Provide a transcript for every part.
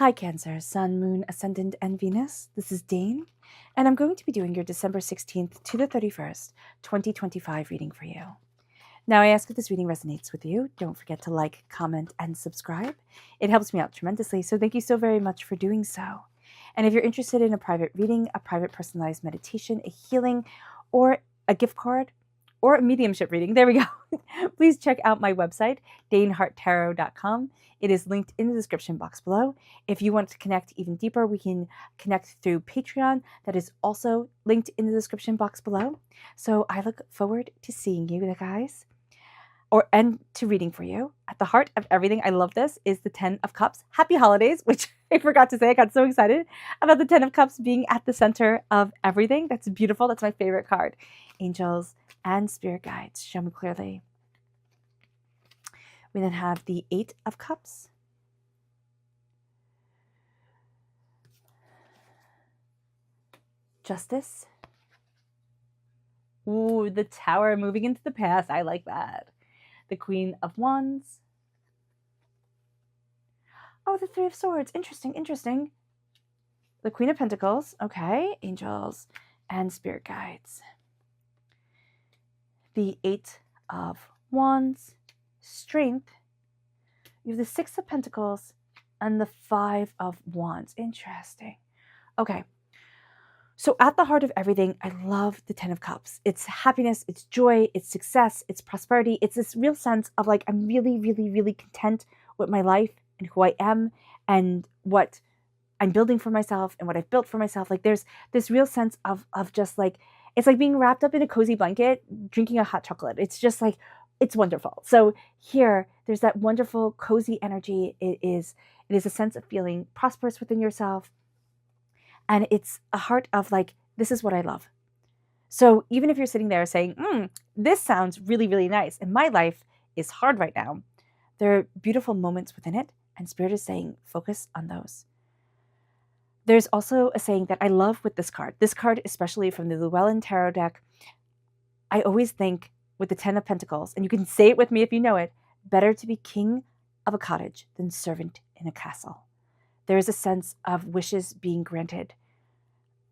Hi Cancer, Sun, Moon, Ascendant, and Venus. This is Dane, and I'm going to be doing your December 16th to the 31st, 2025 reading for you. Now, I ask if this reading resonates with you. Don't forget to like, comment, and subscribe. It helps me out tremendously, so thank you so very much for doing so. And if you're interested in a private reading, a private personalized meditation, a healing, or a gift card, or a mediumship reading, there we go, please check out my website, daneharttarot.com. It is linked in the description box below. If you want to connect even deeper, we can connect through Patreon. That is also linked in the description box below. So I look forward to seeing you guys, and to reading for you. At the heart of everything, I love this, is the 10 of Cups. Happy holidays, which I forgot to say. I got so excited about the 10 of Cups being at the center of everything. That's beautiful. That's my favorite card. Angels and spirit guides, show me clearly. We then have the 8 of Cups. Justice. Ooh, the Tower moving into the past. I like that. The Queen of Wands. Oh, the 3 of Swords. Interesting, interesting. The Queen of Pentacles. Okay, angels and spirit guides. The 8 of Wands. Strength. You have the 6 of Pentacles and the 5 of Wands. Interesting. Okay. So at the heart of everything, I love the 10 of Cups. It's happiness, it's joy, it's success, it's prosperity. It's this real sense of like, I'm really, really, really content with my life and who I am and what I'm building for myself and what I've built for myself. Like there's this real sense of just like, it's like being wrapped up in a cozy blanket, drinking a hot chocolate. It's just like, it's wonderful. So here, there's that wonderful, cozy energy. It is a sense of feeling prosperous within yourself. And it's a heart of like, this is what I love. So even if you're sitting there saying, this sounds really, really nice, and my life is hard right now, there are beautiful moments within it. And Spirit is saying, focus on those. There's also a saying that I love with this card. This card, especially from the Llewellyn Tarot deck, I always think with the 10 of Pentacles, and you can say it with me if you know it, better to be king of a cottage than servant in a castle. There is a sense of wishes being granted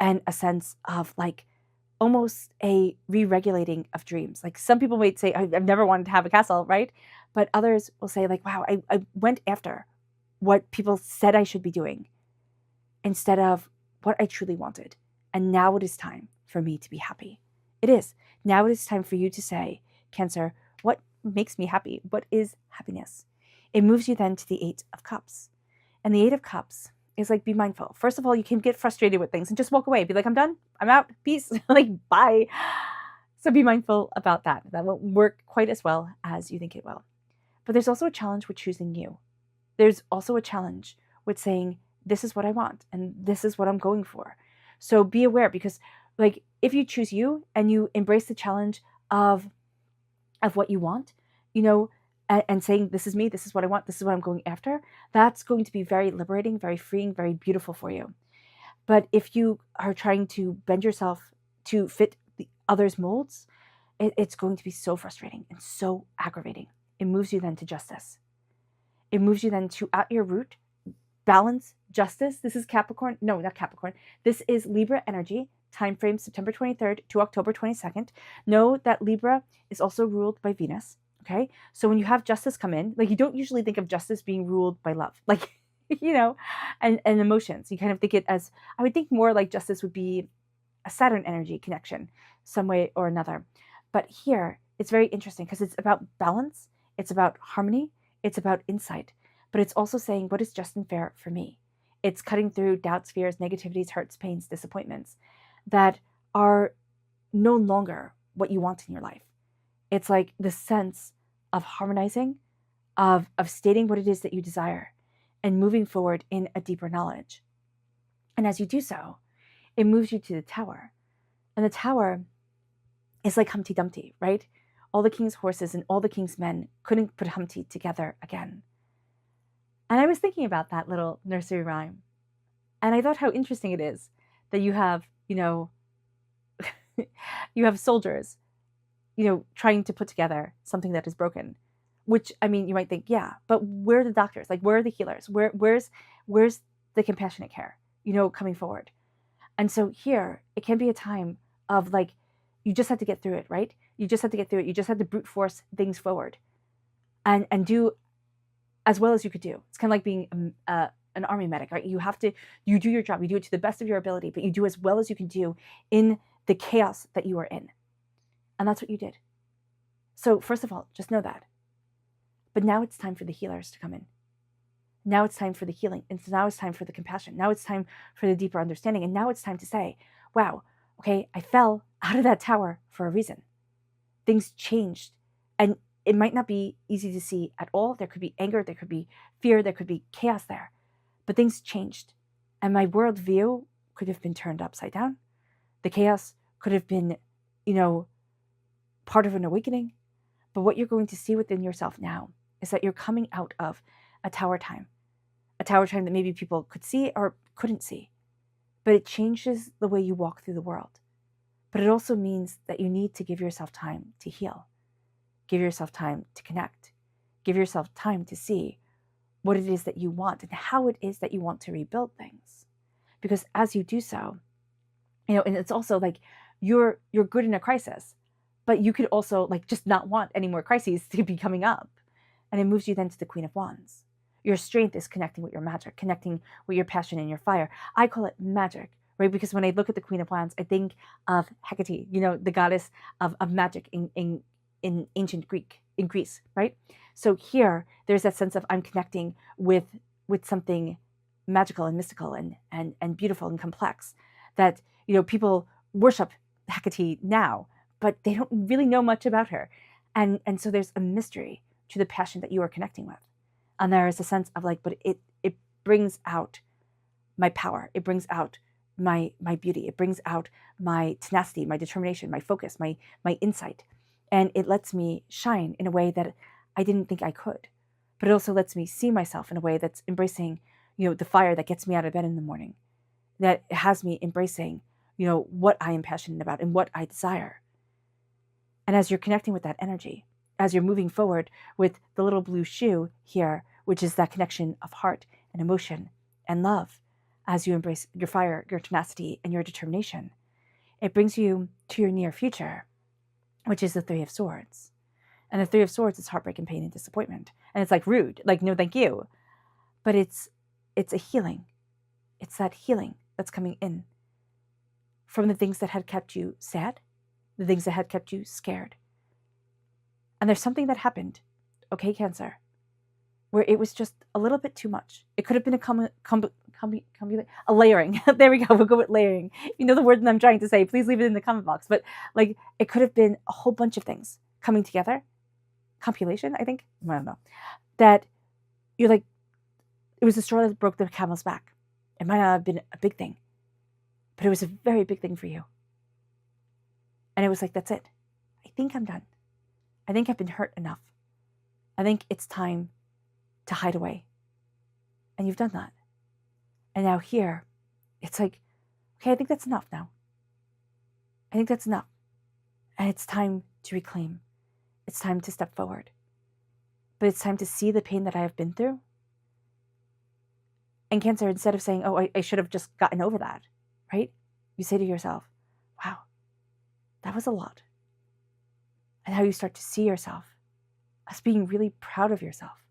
and a sense of like almost a re-regulating of dreams. Like some people might say, I've never wanted to have a castle, right? But others will say like, wow, I went after what people said I should be doing instead of what I truly wanted. And now it is time for me to be happy. It is. Now it is time for you to say, Cancer, what makes me happy? What is happiness? It moves you then to the 8 of Cups. And the 8 of Cups is like, be mindful. First of all, you can get frustrated with things and just walk away. Be like, I'm done. I'm out. Peace. Like, bye. So be mindful about that. That won't work quite as well as you think it will. But there's also a challenge with choosing you. There's also a challenge with saying, this is what I want and this is what I'm going for. So be aware, because like if you choose you and you embrace the challenge of what you want, you know, and saying, this is me, this is what I want, this is what I'm going after, that's going to be very liberating, very freeing, very beautiful for you. But if you are trying to bend yourself to fit the others' molds, it's going to be so frustrating and so aggravating. It moves you then to justice. It moves you then to, at your root, balance, justice. This is Capricorn. No, not Capricorn. This is Libra energy, time frame September 23rd to October 22nd. Know that Libra is also ruled by Venus. Okay, so when you have justice come in, like you don't usually think of justice being ruled by love, like, you know, and emotions. You kind of think it as, I would think more like justice would be a Saturn energy connection, some way or another. But here, it's very interesting because it's about balance, it's about harmony, it's about insight, but it's also saying what is just and fair for me. It's cutting through doubts, fears, negativities, hurts, pains, disappointments that are no longer what you want in your life. It's like the sense of harmonizing, of stating what it is that you desire and moving forward in a deeper knowledge. And as you do so, it moves you to the Tower. And the Tower is like Humpty Dumpty, right? All the king's horses and all the king's men couldn't put Humpty together again. And I was thinking about that little nursery rhyme. And I thought how interesting it is that you have, you know, you have soldiers, you know, trying to put together something that is broken, which, I mean, you might think, yeah, but where are the doctors? Like, where are the healers? Where's the compassionate care, coming forward. And so here, it can be a time of like, you just have to get through it, right? You just have to get through it. You just have to brute force things forward and do as well as you could do. It's kind of like being an army medic, right? You do your job, you do it to the best of your ability, but you do as well as you can do in the chaos that you are in. And that's what you did. So first of all, just know that. But now it's time for the healers to come in. Now it's time for the healing. And so now it's time for the compassion. Now it's time for the deeper understanding. And now it's time to say, wow, okay, I fell out of that tower for a reason. Things changed. And it might not be easy to see at all. There could be anger, there could be fear, there could be chaos there. But things changed. And my worldview could have been turned upside down. The chaos could have been, part of an awakening. But what you're going to see within yourself now is that you're coming out of a tower time that maybe people could see or couldn't see. But it changes the way you walk through the world. But it also means that you need to give yourself time to heal. Give yourself time to connect. Give yourself time to see what it is that you want and how it is that you want to rebuild things. Because as you do so, and it's also like you're good in a crisis, but you could also like just not want any more crises to be coming up. And it moves you then to the Queen of Wands. Your strength is connecting with your magic, connecting with your passion and your fire. I call it magic, right? Because when I look at the Queen of Wands, I think of Hecate, the goddess of magic in ancient Greece, right? So here, there's that sense of I'm connecting with something magical and mystical and beautiful and complex that, people worship Hecate now, but they don't really know much about her. And so there's a mystery to the passion that you are connecting with. And there is a sense of like, but it brings out my power. It brings out my beauty. It brings out my tenacity, my determination, my focus, my insight. And it lets me shine in a way that I didn't think I could. But it also lets me see myself in a way that's embracing, the fire that gets me out of bed in the morning, that has me embracing, what I am passionate about and what I desire. And as you're connecting with that energy, as you're moving forward with the little blue shoe here, which is that connection of heart and emotion and love, as you embrace your fire, your tenacity, and your determination, it brings you to your near future, which is the Three of Swords. And the Three of Swords is heartbreak and pain and disappointment. And it's like rude, like no thank you. But it's a healing. It's that healing that's coming in from the things that had kept you sad, the things that had kept you scared. And there's something that happened, okay, Cancer, where it was just a little bit too much. It could have been a layering. There we go. We'll go with layering. If you know the word that I'm trying to say, please leave it in the comment box. But like, it could have been a whole bunch of things coming together. Compilation, I think. I don't know. That you're like, it was the straw that broke the camel's back. It might not have been a big thing, but it was a very big thing for you. And it was like, that's it. I think I'm done. I think I've been hurt enough. I think it's time to hide away. And you've done that. And now here, it's like, okay, I think that's enough now. I think that's enough. And it's time to reclaim. It's time to step forward. But it's time to see the pain that I have been through. And Cancer, instead of saying, oh, I should have just gotten over that, right? You say to yourself, wow, that was a lot. And how you start to see yourself as being really proud of yourself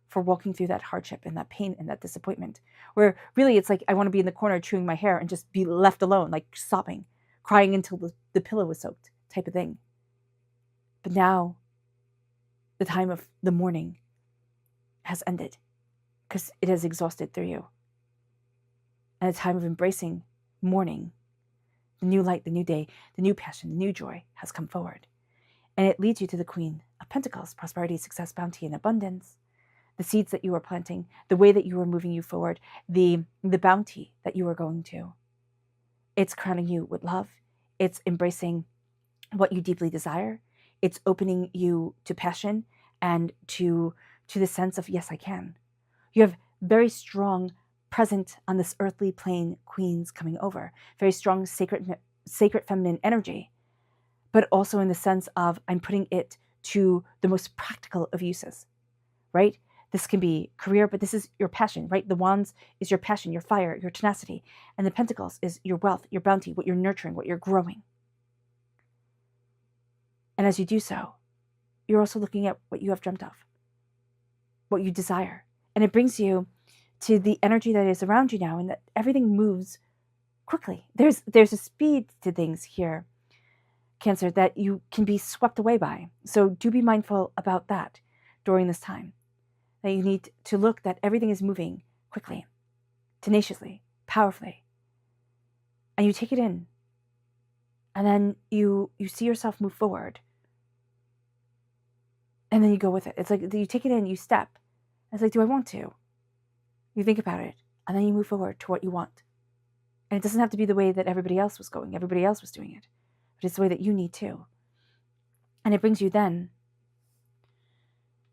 for walking through that hardship and that pain and that disappointment, where really it's like I want to be in the corner chewing my hair and just be left alone, like sobbing, crying until the pillow was soaked type of thing. But now the time of the mourning has ended because it has exhausted through you. And the time of embracing mourning, the new light, the new day, the new passion, the new joy has come forward. And it leads you to the Queen of Pentacles, prosperity, success, bounty, and abundance. The seeds that you are planting, the way that you are moving you forward, the bounty that you are going to. It's crowning you with love. It's embracing what you deeply desire. It's opening you to passion and to the sense of, yes, I can. You have very strong present on this earthly plane queens coming over. Very strong sacred feminine energy. But also in the sense of I'm putting it to the most practical of uses, right? This can be career, but this is your passion, right? The wands is your passion, your fire, your tenacity. And the pentacles is your wealth, your bounty, what you're nurturing, what you're growing. And as you do so, you're also looking at what you have dreamt of, what you desire. And it brings you to the energy that is around you now, and that everything moves quickly. There's a speed to things here, Cancer, that you can be swept away by. So do be mindful about that during this time. That you need to look that everything is moving quickly, tenaciously, powerfully. And you take it in. And then you see yourself move forward. And then you go with it. It's like you take it in, you step. It's like, do I want to? You think about it. And then you move forward to what you want. And it doesn't have to be the way that everybody else was going. Everybody else was doing it. But it's the way that you need to. And it brings you then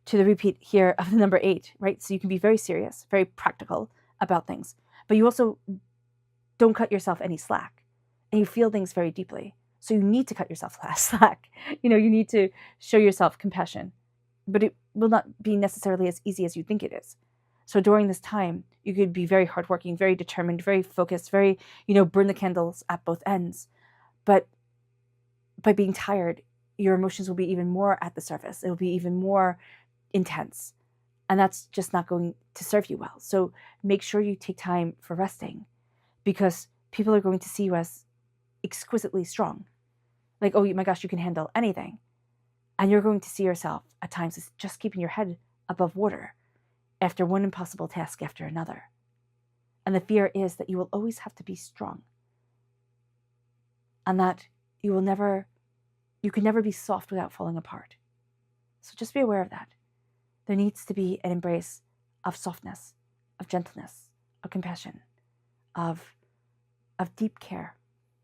to the repeat here of the number 8, right? So you can be very serious, very practical about things. But you also don't cut yourself any slack. And you feel things very deeply. So you need to cut yourself slack. You need to show yourself compassion. But it will not be necessarily as easy as you think it is. So during this time, you could be very hardworking, very determined, very focused, very, burn the candles at both ends. But by being tired, your emotions will be even more at the surface. It will be even more intense. And that's just not going to serve you well. So make sure you take time for resting, because people are going to see you as exquisitely strong. Like, oh my gosh, you can handle anything. And you're going to see yourself at times as just keeping your head above water after one impossible task after another. And the fear is that you will always have to be strong. And that you can never be soft without falling apart. So just be aware of that. There needs to be an embrace of softness, of gentleness, of compassion, of deep care,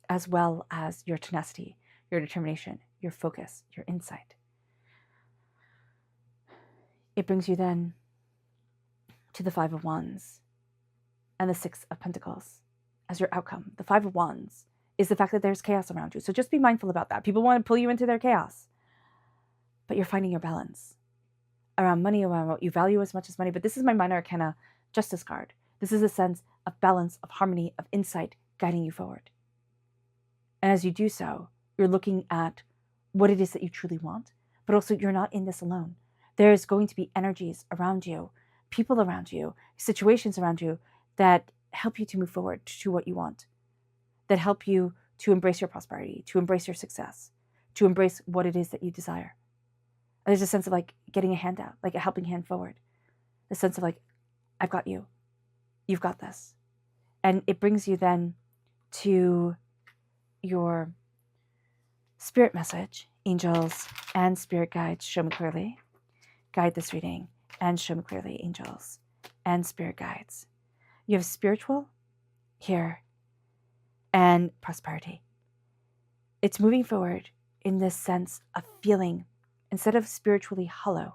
as well as your tenacity, your determination, your focus, your insight. It brings you then to the 5 of Wands and the 6 of Pentacles as your outcome. The 5 of Wands is the fact that there's chaos around you. So just be mindful about that. People want to pull you into their chaos. But you're finding your balance around money, around what you value as much as money. But this is my minor arcana justice card. This is a sense of balance, of harmony, of insight guiding you forward. And as you do so, you're looking at what it is that you truly want, but also you're not in this alone. There's going to be energies around you, people around you, situations around you that help you to move forward to what you want, that help you to embrace your prosperity, to embrace your success, to embrace what it is that you desire. And there's a sense of like getting a hand out, like a helping hand forward. The sense of like, I've got you. You've got this. And it brings you then to your spirit message. Angels and spirit guides, show me clearly. Guide this reading and show me clearly, angels and spirit guides. You have spiritual here and prosperity. It's moving forward in this sense of feeling instead of spiritually hollow.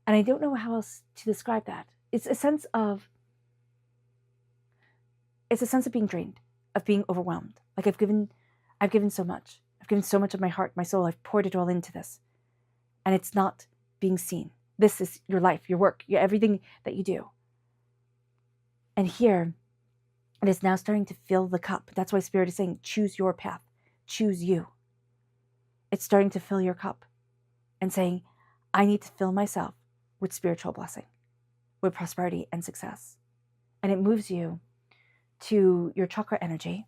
And I don't know how else to describe that. It's a sense of being drained, of being overwhelmed. Like I've given so much. I've given so much of my heart, my soul. I've poured it all into this. And it's not being seen. This is your life, your work, everything that you do. And here, it is now starting to fill the cup. That's why Spirit is saying, choose your path. Choose you. It's starting to fill your cup and saying, I need to fill myself with spiritual blessing, with prosperity and success. And it moves you to your chakra energy.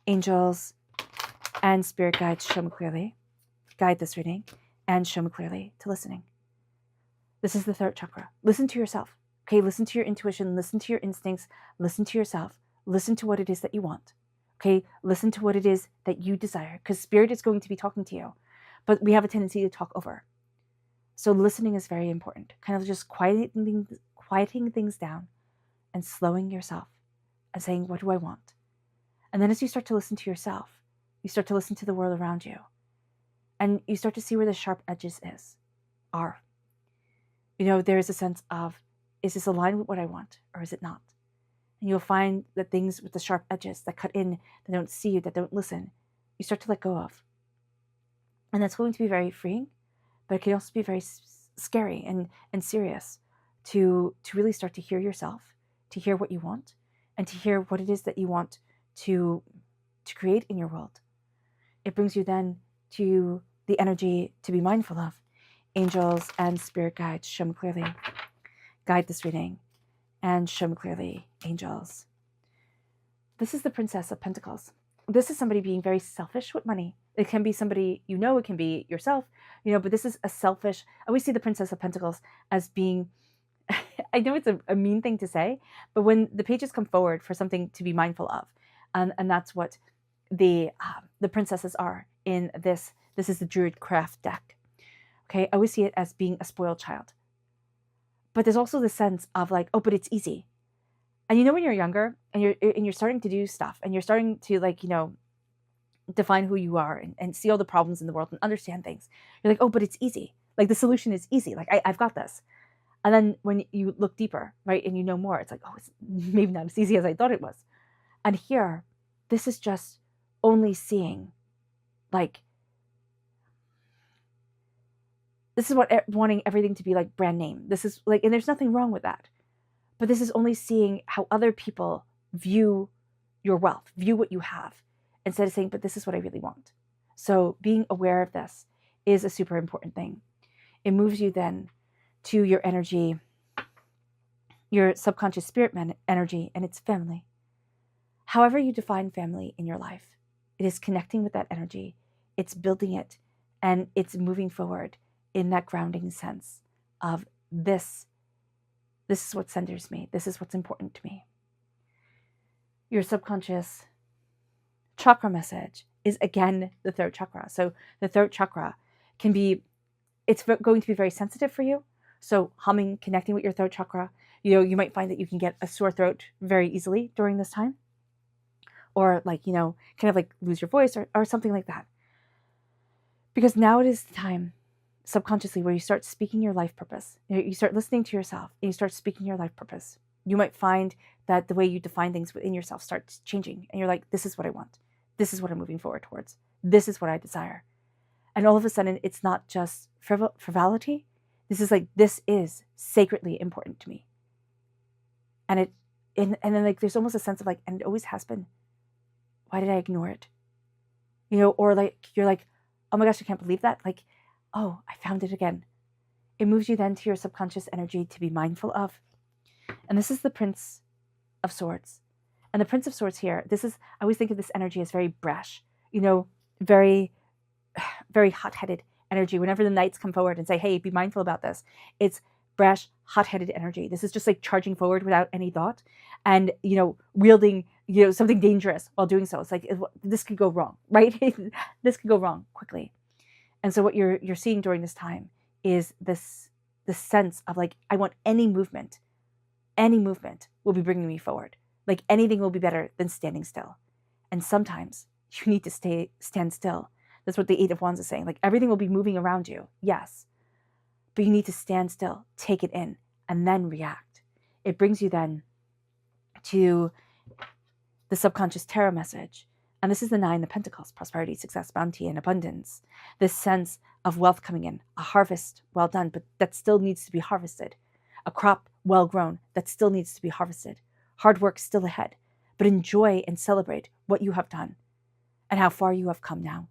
Angels and spirit guides, show me clearly. Guide this reading and show me clearly to listening. This is the 3rd chakra. Listen to yourself. Okay, listen to your intuition, listen to your instincts, listen to yourself, listen to what it is that you want. Okay, listen to what it is that you desire, because Spirit is going to be talking to you, but we have a tendency to talk over. So listening is very important. Kind of just quieting things down and slowing yourself and saying, what do I want? And then as you start to listen to yourself, you start to listen to the world around you. And you start to see where the sharp edges are. There is a sense of, is this aligned with what I want or is it not? And you'll find that things with the sharp edges that cut in, that don't see you, that don't listen, you start to let go of. And that's going to be very freeing, but it can also be very scary and serious, to really start to hear yourself, to hear what you want, and to hear what it is that you want to create in your world. It brings you then to the energy to be mindful of. Angels and spirit guides, show me clearly. Guide this reading and show me clearly, angels. This is the Princess of Pentacles. This is somebody being very selfish with money. It can be somebody you know, it can be yourself, but this is a selfish. I always see the Princess of Pentacles as being, I know it's a mean thing to say, but when the pages come forward for something to be mindful of, and that's what the princesses are in this. This is the Druid Craft deck. Okay, I always see it as being a spoiled child. But there's also the sense of like, oh, but it's easy. And when you're younger and you're starting to do stuff and you're starting to define who you are and see all the problems in the world and understand things, you're like, oh, but it's easy. Like the solution is easy. Like I've got this. And then when you look deeper, right, and you know more, it's like, oh, it's maybe not as easy as I thought it was. And here, this is just only seeing, like, this is what wanting everything to be like brand name. This is like, and there's nothing wrong with that. But this is only seeing how other people view your wealth, view what you have, instead of saying, but this is what I really want. So being aware of this is a super important thing. It moves you then to your energy, your subconscious spirit energy, and it's family. However you define family in your life, it is connecting with that energy, it's building it, and it's moving forward in that grounding sense of this is what centers me. This is what's important to me. Your subconscious chakra message is, again, the throat chakra. So the throat chakra can be, it's going to be very sensitive for you. So humming, connecting with your throat chakra, you might find that you can get a sore throat very easily during this time. Or kind of like lose your voice or something like that. Because now it is the time, subconsciously, where you start speaking your life purpose. You start listening to yourself and you start speaking your life purpose. You might find that the way you define things within yourself starts changing. And you're like, this is what I want. This is what I'm moving forward towards. This is what I desire. And all of a sudden, it's not just frivolity. This is like, this is sacredly important to me. And then there's almost a sense of and it always has been. Why did I ignore it? Or you're like, oh my gosh, I can't believe that. Oh, I found it again. It moves you then to your subconscious energy to be mindful of. And this is the Prince of Swords. And the Prince of Swords here, I always think of this energy as very brash, very, very hot-headed energy. Whenever the knights come forward and say, hey, be mindful about this, it's brash, hot-headed energy. This is just like charging forward without any thought and, wielding, something dangerous while doing so. It's like, this could go wrong, right? This could go wrong quickly. And so what you're seeing during this time is this sense of I want any movement will be bringing me forward. Anything will be better than standing still. And sometimes you need to stand still. That's what the Eight of Wands is saying. Everything will be moving around you, yes, but you need to stand still, take it in, and then react. It brings you then to the subconscious tarot message. And this is the Nine of Pentacles: prosperity, success, bounty, and abundance. This sense of wealth coming in, a harvest well done, but that still needs to be harvested. A crop well grown that still needs to be harvested. Hard work still ahead, but enjoy and celebrate what you have done and how far you have come now.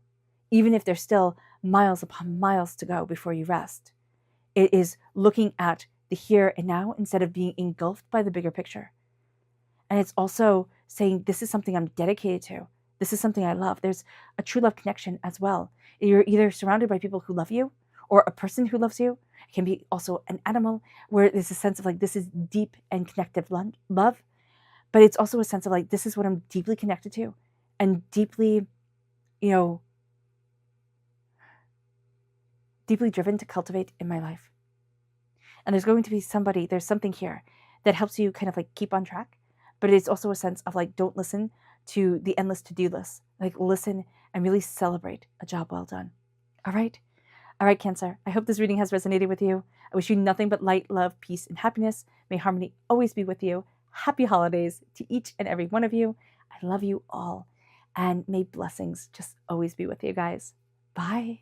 Even if there's still miles upon miles to go before you rest. It is looking at the here and now instead of being engulfed by the bigger picture. And it's also saying, this is something I'm dedicated to. This is something I love. There's a true love connection as well. You're either surrounded by people who love you or a person who loves you. It can be also an animal where there's a sense of this is deep and connective love. But it's also a sense of this is what I'm deeply connected to and deeply, deeply driven to cultivate in my life. And there's going to be there's something here that helps you kind of keep on track. But it's also a sense of don't listen to the endless to-do list. Listen and really celebrate a job well done. All right, Cancer. I hope this reading has resonated with you. I wish you nothing but light, love, peace, and happiness. May harmony always be with you. Happy holidays to each and every one of you. I love you all. And may blessings just always be with you guys. Bye.